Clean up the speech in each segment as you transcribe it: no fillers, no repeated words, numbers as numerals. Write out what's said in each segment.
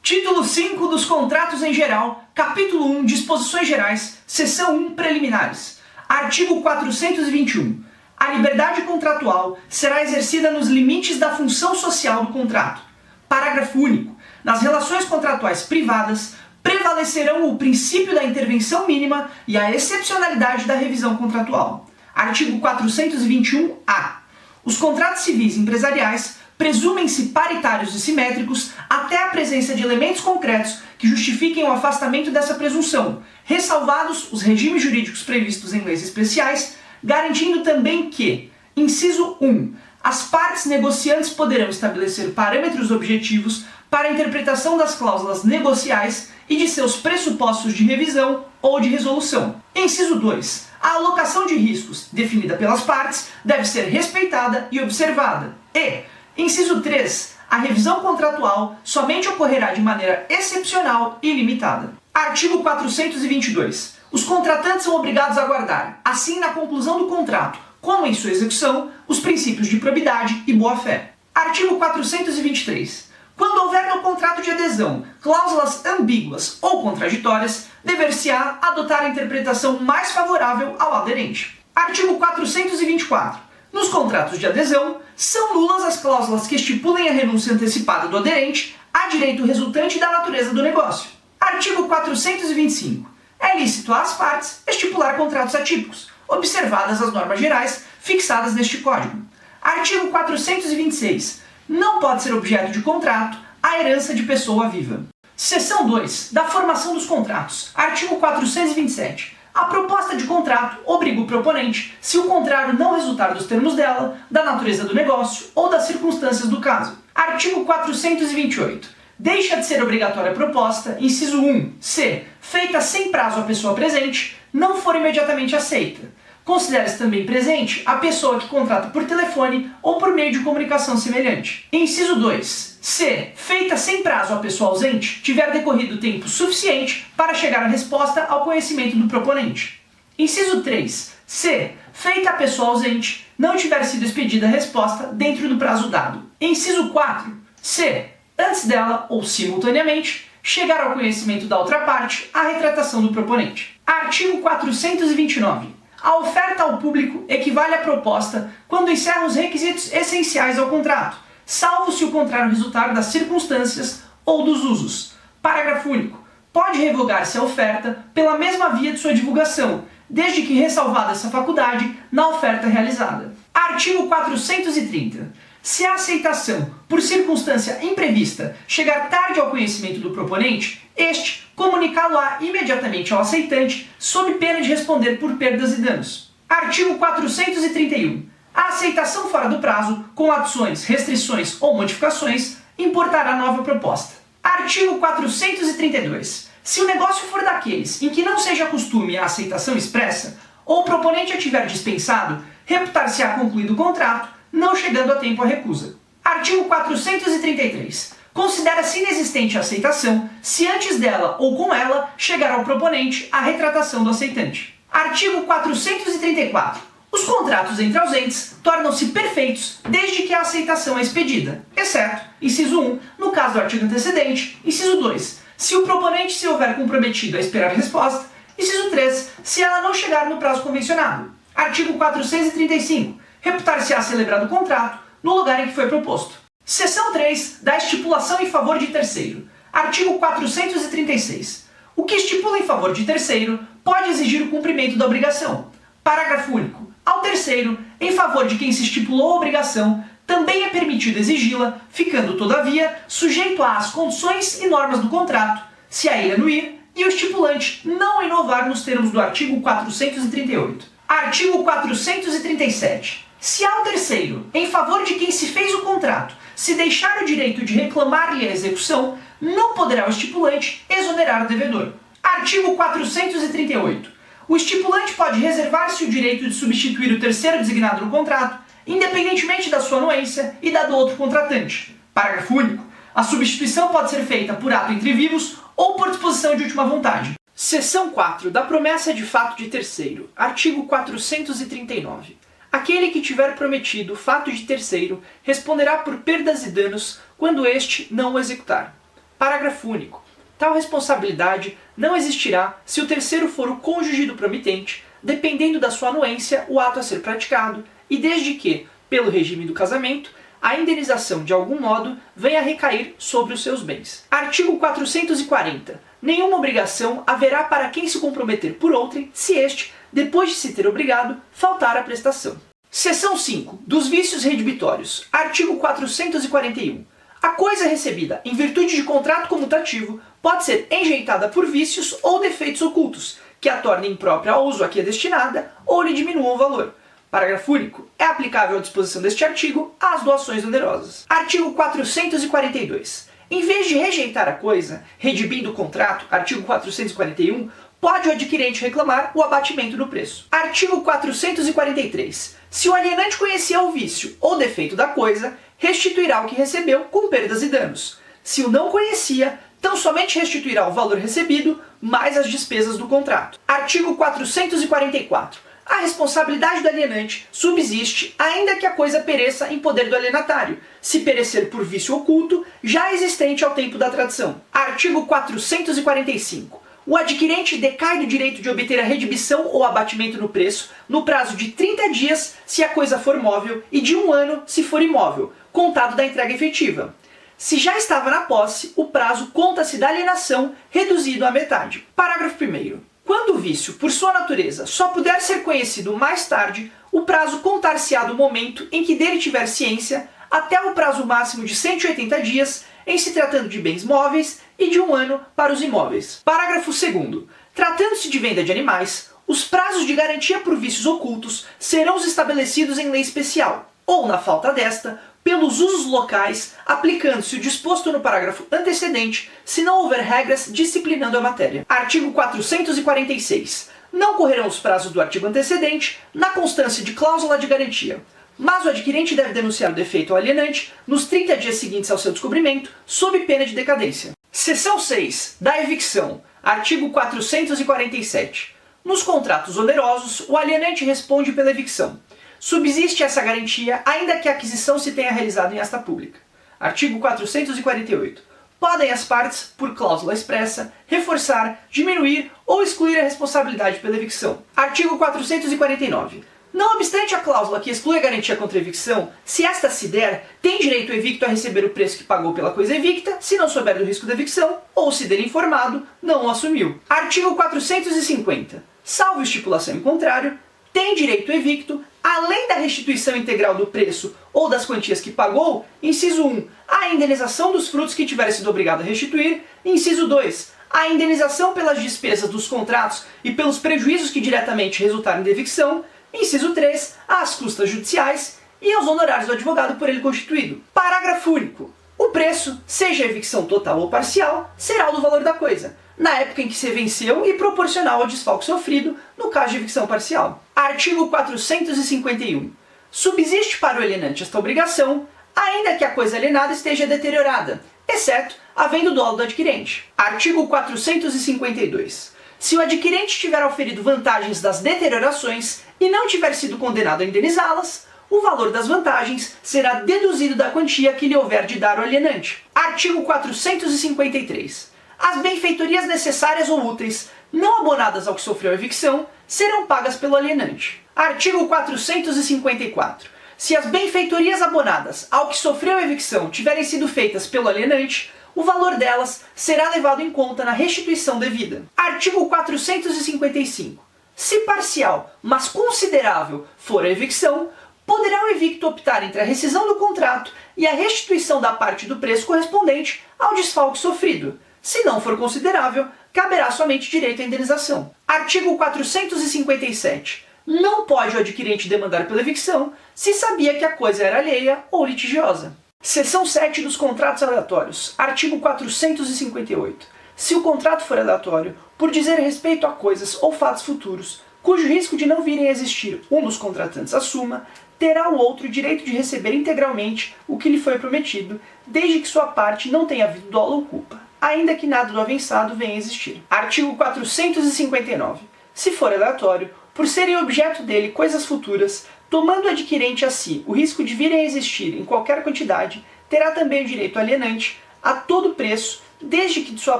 Título 5 dos contratos em geral, capítulo 1, disposições gerais, seção 1, preliminares. Artigo 421. A liberdade contratual será exercida nos limites da função social do contrato. Parágrafo único. Nas relações contratuais privadas, prevalecerão o princípio da intervenção mínima e a excepcionalidade da revisão contratual. Artigo 421-A. Os contratos civis empresariais presumem-se paritários e simétricos até a presença de elementos concretos que justifiquem o afastamento dessa presunção, ressalvados os regimes jurídicos previstos em leis especiais, garantindo também que, inciso 1, as partes negociantes poderão estabelecer parâmetros objetivos para a interpretação das cláusulas negociais e de seus pressupostos de revisão ou de resolução. Inciso 2. A alocação de riscos, definida pelas partes, deve ser respeitada e observada. E, inciso 3. A revisão contratual somente ocorrerá de maneira excepcional e limitada. Artigo 422. Os contratantes são obrigados a guardar, assim na conclusão do contrato, como em sua execução, os princípios de probidade e boa-fé. Artigo 423. Quando houver no contrato de adesão cláusulas ambíguas ou contraditórias, dever-se-á adotar a interpretação mais favorável ao aderente. Artigo 424. Nos contratos de adesão, são nulas as cláusulas que estipulem a renúncia antecipada do aderente a direito resultante da natureza do negócio. Artigo 425. É lícito às partes estipular contratos atípicos, observadas as normas gerais fixadas neste Código. Artigo 426. Não pode ser objeto de contrato a herança de pessoa viva. Seção 2. Da formação dos contratos. Artigo 427. A proposta de contrato obriga o proponente, se o contrário não resultar dos termos dela, da natureza do negócio ou das circunstâncias do caso. Artigo 428. Deixa de ser obrigatória a proposta, inciso 1, se, feita sem prazo à pessoa presente, não for imediatamente aceita. Considera-se também presente a pessoa que contrata por telefone ou por meio de comunicação semelhante. Inciso 2. Se, feita sem prazo à pessoa ausente, tiver decorrido tempo suficiente para chegar a resposta ao conhecimento do proponente. Inciso 3. Se, feita a pessoa ausente, não tiver sido expedida a resposta dentro do prazo dado. Inciso 4. Se, antes dela ou simultaneamente, chegar ao conhecimento da outra parte a retratação do proponente. Artigo 429. A oferta ao público equivale à proposta quando encerra os requisitos essenciais ao contrato, salvo se o contrário resultar das circunstâncias ou dos usos. Parágrafo único. Pode revogar-se a oferta pela mesma via de sua divulgação, desde que ressalvada essa faculdade na oferta realizada. Artigo 430. Se a aceitação, por circunstância imprevista, chegar tarde ao conhecimento do proponente, este comunicá-lo-á imediatamente ao aceitante, sob pena de responder por perdas e danos. Artigo 431. A aceitação fora do prazo, com adições, restrições ou modificações, importará nova proposta. Artigo 432. Se o negócio for daqueles em que não seja costume a aceitação expressa, ou o proponente a tiver dispensado, reputar-se-á concluído o contrato, não chegando a tempo à recusa. Artigo 433. Considera-se inexistente a aceitação se antes dela ou com ela chegar ao proponente a retratação do aceitante. Artigo 434. Os contratos entre ausentes tornam-se perfeitos desde que a aceitação é expedida, exceto, inciso 1, no caso do artigo antecedente, inciso 2, se o proponente se houver comprometido a esperar a resposta, inciso 3, se ela não chegar no prazo convencionado. Artigo 435. Reputar-se-á celebrado o contrato no lugar em que foi proposto. Seção 3. Da estipulação em favor de terceiro. Artigo 436. O que estipula em favor de terceiro pode exigir o cumprimento da obrigação. Parágrafo único. Ao terceiro, em favor de quem se estipulou a obrigação, também é permitido exigi-la, ficando, todavia, sujeito às condições e normas do contrato, se a ele anuir e o estipulante não inovar nos termos do artigo 438. Artigo 437. Se ao terceiro, em favor de quem se fez o contrato, se deixar o direito de reclamar-lhe a execução, não poderá o estipulante exonerar o devedor. Artigo 438. O estipulante pode reservar-se o direito de substituir o terceiro designado no contrato, independentemente da sua anuência e da do outro contratante. Parágrafo único. A substituição pode ser feita por ato entre vivos ou por disposição de última vontade. Seção 4. Da promessa de fato de terceiro. Artigo 439. Aquele que tiver prometido fato de terceiro responderá por perdas e danos quando este não o executar. Parágrafo único. Tal responsabilidade não existirá se o terceiro for o cônjuge do promitente, dependendo da sua anuência o ato a ser praticado, e desde que, pelo regime do casamento, a indenização de algum modo venha a recair sobre os seus bens. Artigo 440. Nenhuma obrigação haverá para quem se comprometer por outrem, se este, depois de se ter obrigado, faltar à prestação. Seção 5. Dos vícios redibitórios. Artigo 441. A coisa recebida em virtude de contrato comutativo pode ser enjeitada por vícios ou defeitos ocultos, que a tornem imprópria ao uso a que é destinada ou lhe diminuam o valor. Parágrafo único. É aplicável a disposição deste artigo às doações onerosas. Artigo 442. Em vez de rejeitar a coisa, redibindo o contrato, artigo 441, pode o adquirente reclamar o abatimento do preço. Artigo 443. Se o alienante conhecia o vício ou defeito da coisa, restituirá o que recebeu com perdas e danos. Se o não conhecia, tão somente restituirá o valor recebido mais as despesas do contrato. Artigo 444. A responsabilidade do alienante subsiste ainda que a coisa pereça em poder do alienatário, se perecer por vício oculto já existente ao tempo da tradição. Artigo 445. O adquirente decai do direito de obter a redibição ou abatimento no preço no prazo de 30 dias se a coisa for móvel e de 1 ano se for imóvel, contado da entrega efetiva. Se já estava na posse, o prazo conta-se da alienação reduzido à metade. Parágrafo 1º. Quando o vício, por sua natureza, só puder ser conhecido mais tarde, o prazo contar-se-á do momento em que dele tiver ciência até o prazo máximo de 180 dias, em se tratando de bens móveis, e de 1 ano para os imóveis. Parágrafo 2º. Tratando-se de venda de animais, os prazos de garantia por vícios ocultos serão os estabelecidos em lei especial, ou, na falta desta, pelos usos locais, aplicando-se o disposto no parágrafo antecedente, se não houver regras disciplinando a matéria. Artigo 446. Não correrão os prazos do artigo antecedente na constância de cláusula de garantia, mas o adquirente deve denunciar o defeito ao alienante nos 30 dias seguintes ao seu descobrimento, sob pena de decadência. Seção 6. Da evicção. Artigo 447. Nos contratos onerosos, o alienante responde pela evicção. Subsiste essa garantia ainda que a aquisição se tenha realizado em asta pública. Artigo 448. Podem as partes, por cláusula expressa, reforçar, diminuir ou excluir a responsabilidade pela evicção. Artigo 449. Não obstante a cláusula que exclui a garantia contra a evicção, se esta se der, tem direito o evicto a receber o preço que pagou pela coisa evicta, se não souber do risco da evicção, ou se dele informado, não o assumiu. Artigo 450. Salvo estipulação em contrário, tem direito o evicto, além da restituição integral do preço ou das quantias que pagou, inciso 1, a indenização dos frutos que tiver sido obrigado a restituir, inciso 2, a indenização pelas despesas dos contratos e pelos prejuízos que diretamente resultarem da evicção, inciso 3, as custas judiciais e aos honorários do advogado por ele constituído. Parágrafo único. O preço, seja a evicção total ou parcial, será o do valor da coisa, na época em que se venceu e proporcional ao desfalque sofrido, no caso de evicção parcial. Artigo 451. Subsiste para o alienante esta obrigação, ainda que a coisa alienada esteja deteriorada, exceto havendo dolo do adquirente. Artigo 452. Se o adquirente tiver auferido vantagens das deteriorações e não tiver sido condenado a indenizá-las, o valor das vantagens será deduzido da quantia que lhe houver de dar o alienante. Artigo 453. As benfeitorias necessárias ou úteis, não abonadas ao que sofreu a evicção, serão pagas pelo alienante. Artigo 454. Se as benfeitorias abonadas ao que sofreu a evicção tiverem sido feitas pelo alienante, o valor delas será levado em conta na restituição devida. Artigo 455. Se parcial, mas considerável, for a evicção, poderá o evicto optar entre a rescisão do contrato e a restituição da parte do preço correspondente ao desfalque sofrido. Se não for considerável, caberá somente direito à indenização. Artigo 457. Não pode o adquirente demandar pela evicção se sabia que a coisa era alheia ou litigiosa. Seção 7 dos contratos aleatórios. Artigo 458. Se o contrato for aleatório, por dizer respeito a coisas ou fatos futuros, cujo risco de não virem a existir um dos contratantes assuma, terá o outro o direito de receber integralmente o que lhe foi prometido, desde que sua parte não tenha havido dolo ou culpa, ainda que nada do avançado venha a existir. Artigo 459. Se for aleatório, por serem objeto dele coisas futuras, tomando o adquirente a si o risco de virem a existir em qualquer quantidade, terá também o direito alienante, a todo preço, desde que de sua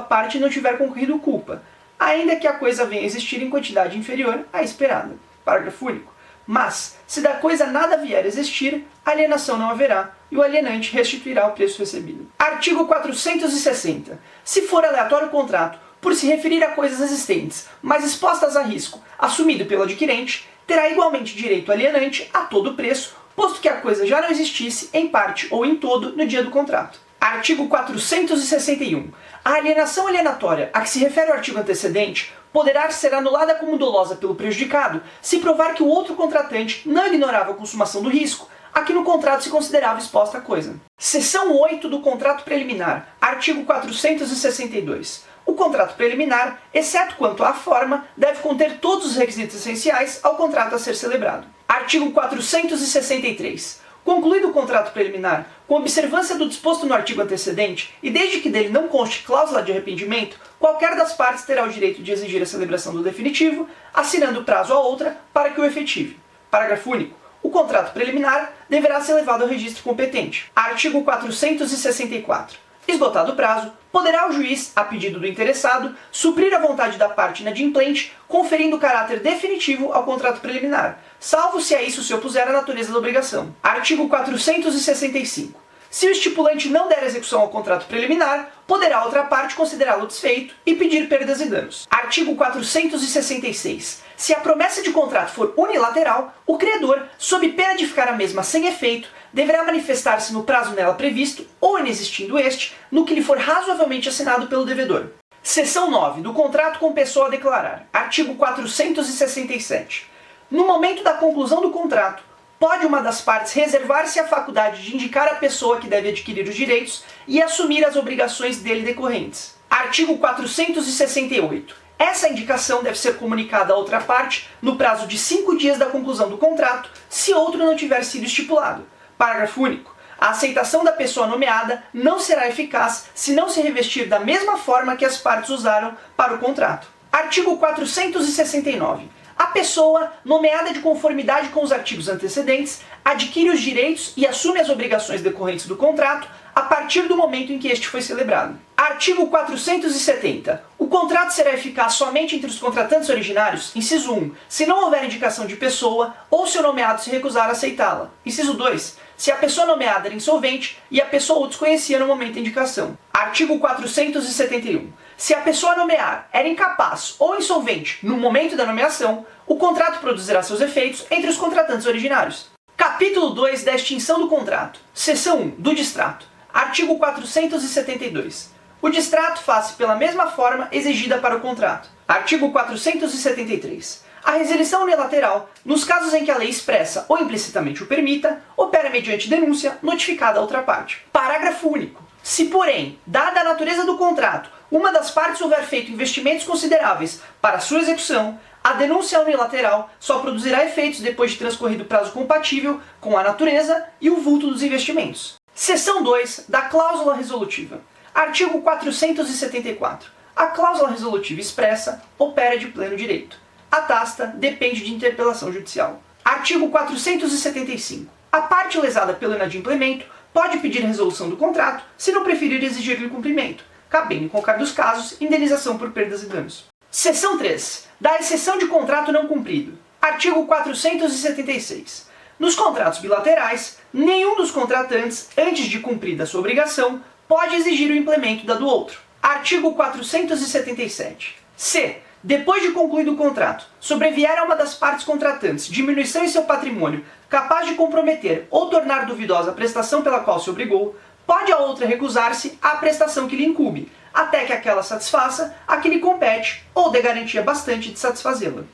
parte não tiver concorrido culpa, ainda que a coisa venha a existir em quantidade inferior à esperada. Parágrafo único. Mas, se da coisa nada vier a existir, alienação não haverá, e o alienante restituirá o preço recebido. Artigo 460. Se for aleatório o contrato, por se referir a coisas existentes, mas expostas a risco, assumido pelo adquirente, terá igualmente direito alienante a todo preço, posto que a coisa já não existisse, em parte ou em todo, no dia do contrato. Artigo 461. A alienação alienatória a que se refere o artigo antecedente poderá ser anulada como dolosa pelo prejudicado se provar que o outro contratante não ignorava a consumação do risco a que no contrato se considerava exposta a coisa. Seção 8 do contrato preliminar, artigo 462. O contrato preliminar, exceto quanto à forma, deve conter todos os requisitos essenciais ao contrato a ser celebrado. Artigo 463. Concluído o contrato preliminar, com observância do disposto no artigo antecedente, e desde que dele não conste cláusula de arrependimento, qualquer das partes terá o direito de exigir a celebração do definitivo, assinando prazo a outra para que o efetive. Parágrafo único. O contrato preliminar deverá ser levado ao registro competente. Artigo 464. Esgotado o prazo, poderá o juiz, a pedido do interessado, suprir a vontade da parte inadimplente, conferindo caráter definitivo ao contrato preliminar, salvo se a isso se opuser a natureza da obrigação. Artigo 465. Se o estipulante não der execução ao contrato preliminar, poderá outra parte considerá-lo desfeito e pedir perdas e danos. Artigo 466. Se a promessa de contrato for unilateral, o credor, sob pena de ficar a mesma sem efeito, deverá manifestar-se no prazo nela previsto, ou inexistindo este, no que lhe for razoavelmente assinado pelo devedor. Seção 9 do contrato com pessoa a declarar. Artigo 467. No momento da conclusão do contrato, pode uma das partes reservar-se a faculdade de indicar a pessoa que deve adquirir os direitos e assumir as obrigações dele decorrentes. Artigo 468. Essa indicação deve ser comunicada à outra parte no prazo de 5 dias da conclusão do contrato, se outro não tiver sido estipulado. Parágrafo único. A aceitação da pessoa nomeada não será eficaz se não se revestir da mesma forma que as partes usaram para o contrato. Artigo 469. A pessoa, nomeada de conformidade com os artigos antecedentes, adquire os direitos e assume as obrigações decorrentes do contrato a partir do momento em que este foi celebrado. Artigo 470. O contrato será eficaz somente entre os contratantes originários, inciso 1, se não houver indicação de pessoa ou se o nomeado se recusar a aceitá-la. Inciso 2, se a pessoa nomeada era insolvente e a pessoa o desconhecia no momento da indicação. Artigo 471. Se a pessoa a nomear era incapaz ou insolvente no momento da nomeação, o contrato produzirá seus efeitos entre os contratantes originários. Capítulo 2 da extinção do contrato. Seção 1 do distrato. Artigo 472. O distrato faz-se pela mesma forma exigida para o contrato. Artigo 473. A resilição unilateral, nos casos em que a lei expressa ou implicitamente o permita, opera mediante denúncia notificada à outra parte. Parágrafo único. Se, porém, dada a natureza do contrato, uma das partes houver feito investimentos consideráveis para sua execução, a denúncia unilateral só produzirá efeitos depois de transcorrido prazo compatível com a natureza e o vulto dos investimentos. Seção 2 da cláusula resolutiva. Artigo 474. A cláusula resolutiva expressa opera de pleno direito. A tasta depende de interpelação judicial. Artigo 475. A parte lesada pelo inadimplemento pode pedir resolução do contrato se não preferir exigir-lhe cumprimento, cabendo, em qualquer dos casos, indenização por perdas e danos. Seção 3. Da exceção de contrato não cumprido. Artigo 476. Nos contratos bilaterais, nenhum dos contratantes, antes de cumprida sua obrigação, pode exigir o implemento da do outro. Artigo 477. C. Depois de concluído o contrato, sobrevier a uma das partes contratantes diminuição em seu patrimônio capaz de comprometer ou tornar duvidosa a prestação pela qual se obrigou, pode a outra recusar-se à prestação que lhe incumbe, até que aquela satisfaça a que lhe compete ou dê garantia bastante de satisfazê-la.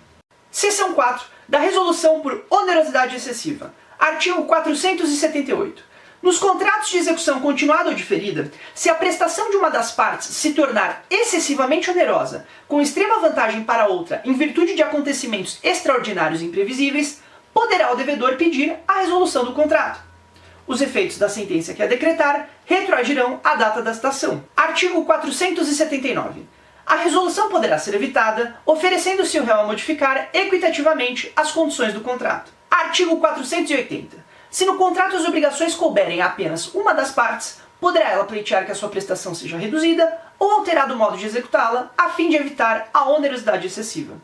Seção 4 da resolução por onerosidade excessiva. Artigo 478. Nos contratos de execução continuada ou diferida, se a prestação de uma das partes se tornar excessivamente onerosa, com extrema vantagem para a outra em virtude de acontecimentos extraordinários e imprevisíveis, poderá o devedor pedir a resolução do contrato. Os efeitos da sentença que a decretar retroagirão à data da citação. Artigo 479. A resolução poderá ser evitada, oferecendo-se o réu a modificar equitativamente as condições do contrato. Artigo 480. Se no contrato as obrigações couberem a apenas uma das partes, poderá ela pleitear que a sua prestação seja reduzida ou alterado o modo de executá-la, a fim de evitar a onerosidade excessiva.